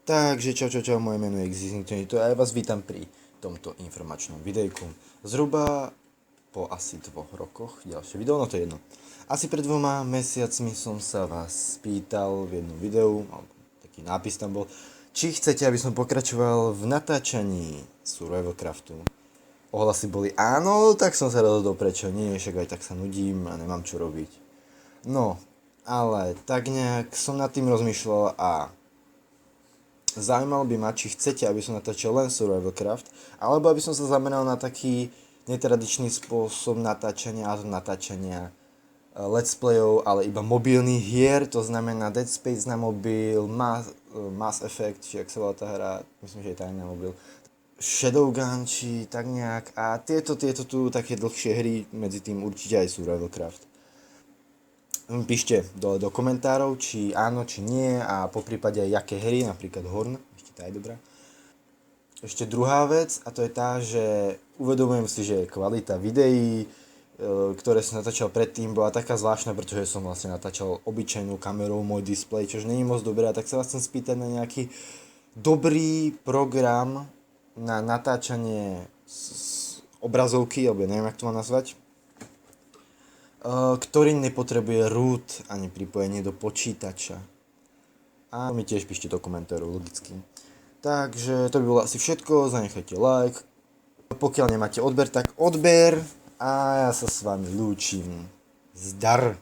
Takže čau, moje meno je Xinto a ja vás vítam pri tomto informačnom videjku. Zhruba po asi 2 rokoch, ďalšie video, no to je jedno. Asi pred 2 mesiacmi som sa vás spýtal v jednom videu, alebo taký nápis tam bol, či chcete, aby som pokračoval v natáčaní Survivalcraftu. Ohlasy boli áno, tak som sa rozhodol prečo nie, však aj tak sa nudím a nemám čo robiť. No, ale tak nejak som nad tým rozmýšľal a zaujímalo by ma, či chcete, aby som natáčal len Survivalcraft, alebo aby som sa zameral na taký netradičný spôsob natáčania let's playov, ale iba mobilných hier, to znamená Dead Space na mobil, Mass Effect, či jak sa volá tá hra, myslím, že je tá na mobil, Shadowgun, či tak nejak, a tieto tu také dlhšie hry, medzi tým určite aj Survivalcraft. Píšte do komentárov, či áno, či nie a poprípade aj jaké hry, napríklad Horn, ešte tá je dobrá. Ešte druhá vec a to je tá, že uvedomujem si, že kvalita videí, ktoré som natáčal predtým, bola taká zvláštna, pretože som vlastne natáčal obyčajnou kamerou môj displej, čož není moc dobré, tak sa vás chcem spýtať na nejaký dobrý program na natáčanie obrazovky, alebo neviem, jak to mám nazvať, ktorý nepotrebuje root ani pripojenie do počítača. A mi tiež píšte do komentárov, logicky. Takže to by bolo asi všetko, zanechajte like. Pokiaľ nemáte odber, tak odber. A ja sa s vami lúčim. Zdar!